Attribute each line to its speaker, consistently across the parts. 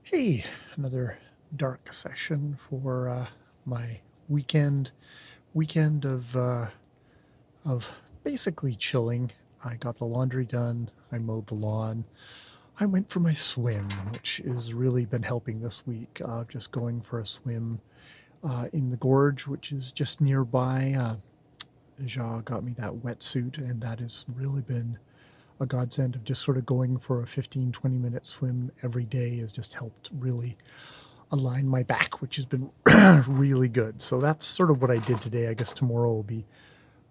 Speaker 1: Hey, another dark session for my weekend. Weekend of basically chilling. I got the laundry done. I mowed the lawn. I went for my swim, which has really been helping this week. Just going for a swim in the gorge, which is just nearby. Ja got me that wetsuit, and that has really been a godsend of just sort of going for a 15-20 minute swim every day has just helped really align my back, which has been really good. So that's sort of what I did today. I guess tomorrow will be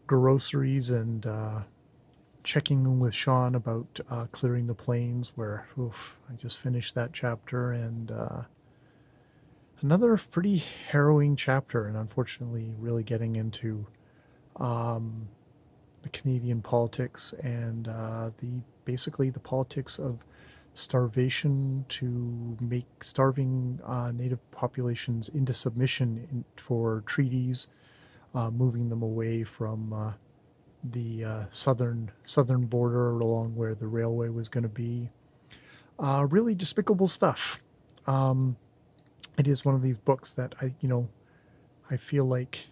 Speaker 1: groceries and checking in with Sean about clearing the plains, where I just finished that chapter, and another pretty harrowing chapter, and unfortunately really getting into um, the Canadian politics and the basically the politics of starvation to make starving native populations into submission for treaties, moving them away from the southern border along where the railway was going to be. Really despicable stuff. Um, it is one of these books that I feel like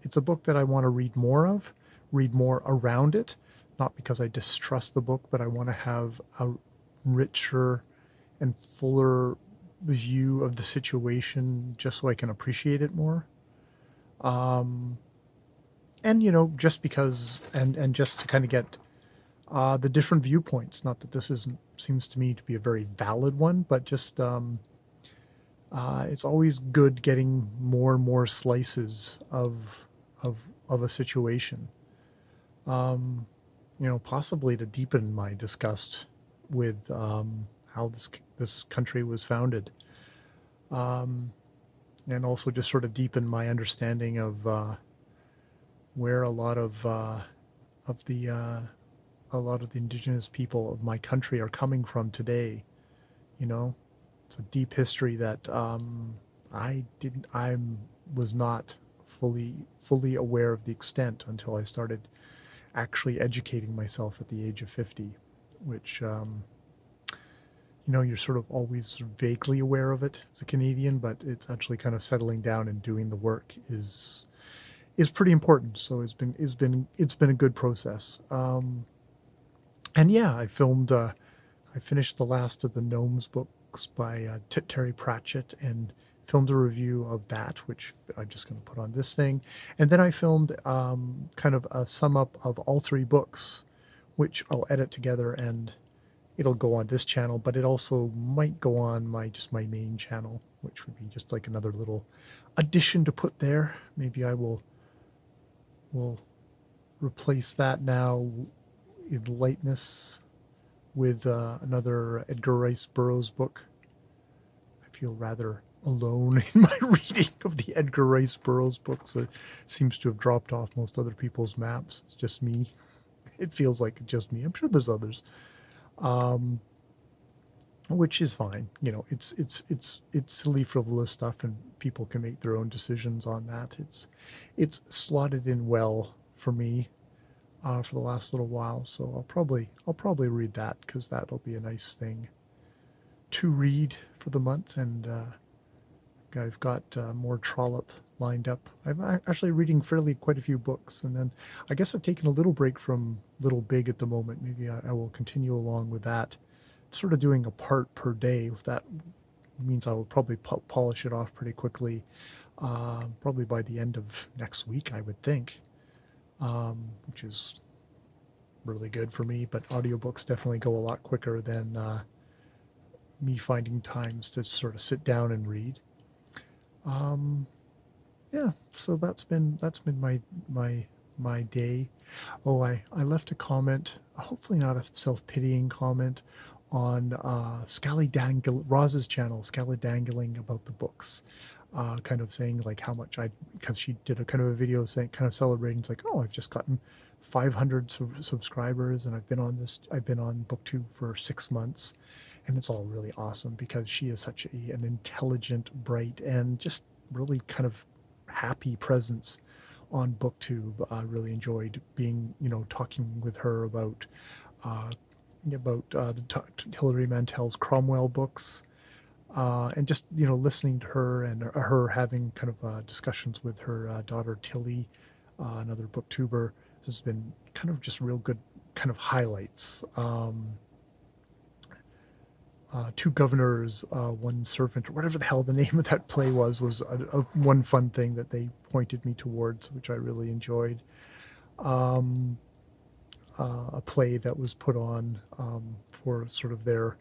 Speaker 1: it's a book that I want to read more of, read more around it, not because I distrust the book, but I want to have a richer and fuller view of the situation just so I can appreciate it more. Um, and just because and just to kind of get the different viewpoints. Not that this isn't seems to me to be a very valid one, but just it's always good getting more and more slices of a situation. Um, possibly to deepen my disgust with how this country was founded, um, and also just sort of deepen my understanding of where of the a lot of the indigenous people of my country are coming from today. You know, it's a deep history that I was not fully aware of the extent until I started actually educating myself at the age of 50, which you're sort of always vaguely aware of it as a Canadian, but it's actually kind of settling down and doing the work is pretty important. So it's been a good process. And yeah, I finished the last of the Gnomes books by Terry Pratchett and filmed a review of that, which I'm just going to put on this thing. And then I filmed kind of a sum up of all three books, which I'll edit together and it'll go on this channel, but it also might go on my main channel, which would be just like another little addition to put there. Maybe I will replace that now in lightness with another Edgar Rice Burroughs book. I feel rather alone in my reading of the Edgar Rice Burroughs books. It seems to have dropped off most other people's maps. It's just me. It feels like just me. I'm sure there's others, um, which is fine. It's silly, frivolous stuff, and people can make their own decisions on that. It's slotted in well for me for the last little while, so I'll probably read that because that'll be a nice thing to read for the month. And I've got more Trollope lined up. I'm actually reading quite a few books, and then I guess I've taken a little break from Little Big at the moment. Maybe I will continue along with that, sort of doing a part per day. If that means I will probably polish it off pretty quickly, probably by the end of next week, I would think, which is really good for me. But audiobooks definitely go a lot quicker than me finding times to sort of sit down and read. Um, yeah, so that's been my day. Oh, I left a comment, hopefully not a self-pitying comment, on Roz's channel, Scallydangling, about the books. Kind of saying like how much because she did a kind of a video saying, kind of celebrating, it's like, oh, I've just gotten 500 subscribers, and I've been on BookTube for 6 months, and it's all really awesome because she is such an intelligent, bright, and just really kind of happy presence on BookTube. I really enjoyed talking with her about about Hilary Mantel's Cromwell books, and just listening to her and her having kind of discussions with her daughter Tilly, another booktuber, has been kind of just real good kind of highlights. Two Governors, One Servant, or whatever the hell the name of that play was one fun thing that they pointed me towards, which I really enjoyed. Um, a play that was put on for sort of their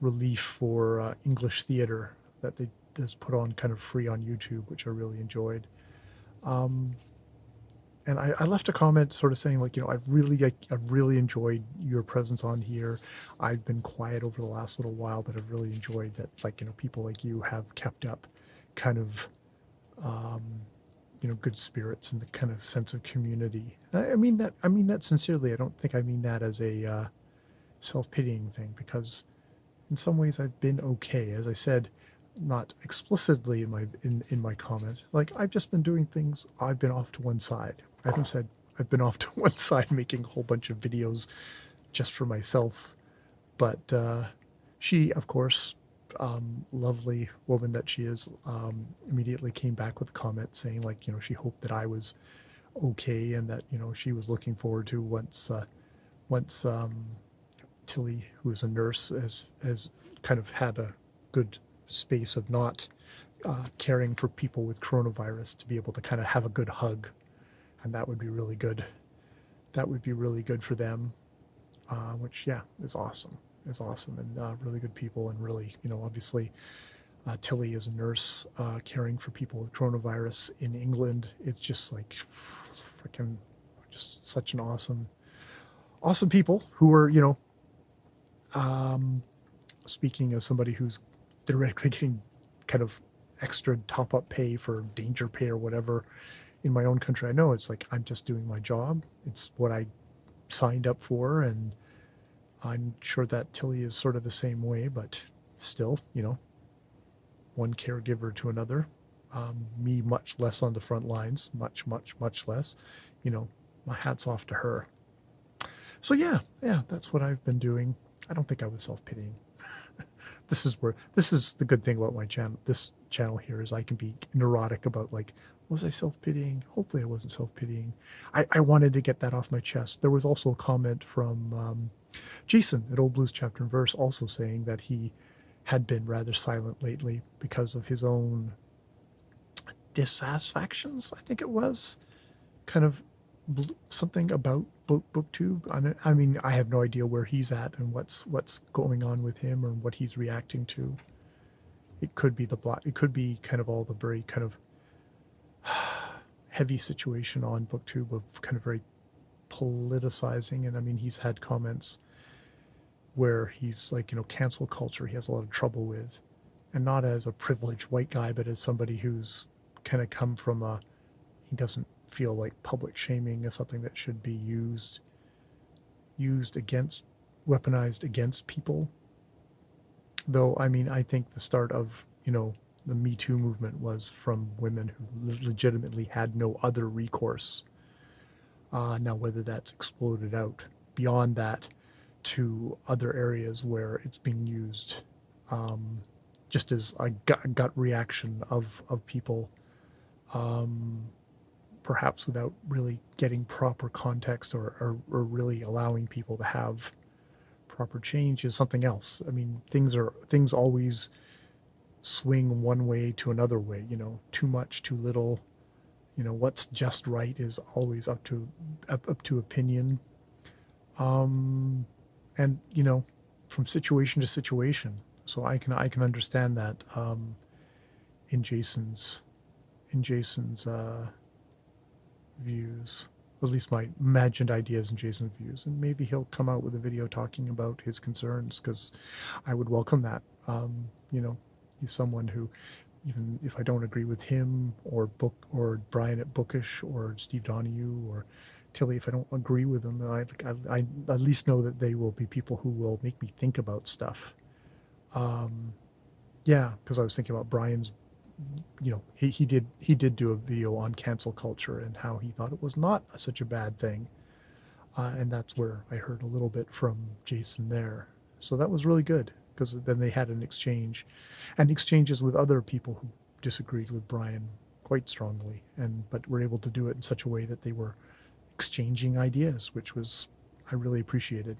Speaker 1: relief for English theater that they just put on kind of free on YouTube, which I really enjoyed. Um, and I left a comment sort of saying like, I've really enjoyed your presence on here. I've been quiet over the last little while, but I've really enjoyed that, like, people like you have kept up kind of, um, good spirits and the kind of sense of community. I mean that sincerely. I don't think I mean that as a self-pitying thing, because in some ways I've been okay. As I said, not explicitly in my comment, like, I've just been doing things. I've been off to one side. I haven't said I've been off to one side making a whole bunch of videos just for myself. But she, of course, lovely woman that she is, immediately came back with a comment saying, like, she hoped that I was okay, and that she was looking forward to once Tilly, who is a nurse, has kind of had a good space of not caring for people with coronavirus, to be able to kind of have a good hug, and that would be really good. That would be really good for them, which, yeah, is awesome. Is awesome, and really good people, and really, obviously, Tilly is a nurse caring for people with coronavirus in England. It's just like freaking, just such an awesome people who are, um, speaking of somebody who's theoretically getting kind of extra top up pay for danger pay or whatever in my own country. I know it's like, I'm just doing my job. It's what I signed up for, and I'm sure that Tilly is sort of the same way, but still, one caregiver to another. Me much less on the front lines, much less. You know, my hat's off to her. So yeah, that's what I've been doing. I don't think I was self-pitying. This is the good thing about my channel. This channel here is I can be neurotic about, like, was I self-pitying? Hopefully I wasn't self-pitying. I wanted to get that off my chest. There was also a comment from Jason at Old Blues Chapter and Verse, also saying that he had been rather silent lately because of his own dissatisfactions, I think it was. Kind of something about booktube. I mean, I have no idea where he's at and what's going on with him or what he's reacting to. It could be it could be kind of all the very kind of heavy situation on booktube of kind of very politicizing. And I mean, he's had comments where he's like, cancel culture he has a lot of trouble with, and not as a privileged white guy, but as somebody who's kind of come from he doesn't feel like public shaming is something that should be used against, weaponized against people. Though, I mean, I think the start of, the Me Too movement was from women who legitimately had no other recourse. Now, whether that's exploded out beyond that to other areas where it's being used, just as a gut reaction of people, perhaps without really getting proper context, or really allowing people to have proper change, is something else. I mean, things always swing one way to another way, too much, too little. What's just right is always up to opinion. And from situation to situation. So I can understand that, in Jason's views, or at least my imagined ideas in Jason's views. And maybe he'll come out with a video talking about his concerns, because I would welcome that. He's someone who, even if I don't agree with him or Brian at Bookish or Steve Donahue or Tilly, if I don't agree with them, I at least know that they will be people who will make me think about stuff. Yeah, because I was thinking about Brian's, he did do a video on cancel culture and how he thought it was not such a bad thing. and that's where I heard a little bit from Jason there. So that was really good because then they had an exchange and exchanges with other people who disagreed with Brian quite strongly, and but were able to do it in such a way that they were exchanging ideas, which was I really appreciated.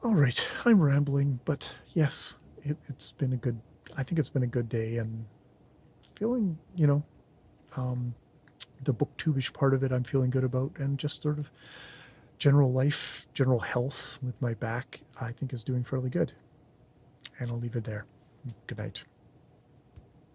Speaker 1: All right, I'm rambling, but yes, it's been a good. I think it's been a good day, and feeling um, the booktubish part of it, I'm feeling good about, and just sort of general life, general health with my back, I think is doing fairly good. And I'll leave it there. Good night.